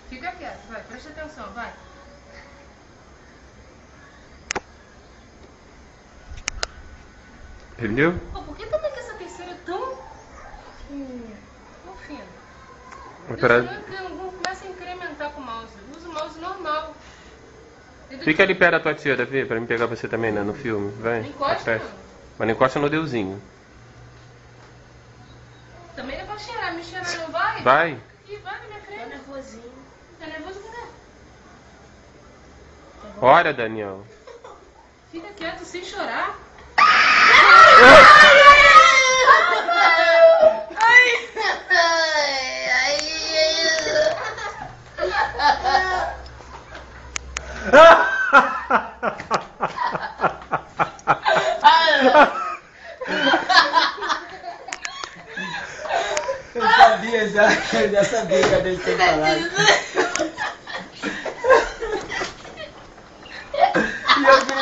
Fica quieto, vai, presta atenção, vai. Entendeu? Pô, por que também que essa terceira é tão fina? Não começa a incrementar com o mouse. Usa o mouse normal. Fica ali perto da tua tia, Davi, pra me pegar você também, né, no filme. Vai. Não encosta, não. Mas não encosta no Deusinho. Também é pra cheirar, me cheirar não vai? Vai. Ih, vai na minha frente. Tô nervosinho. Tá nervoso com quê? Olha, Daniel. Fica quieto sem chorar. Eu já sabia que a gente tinha falado. E eu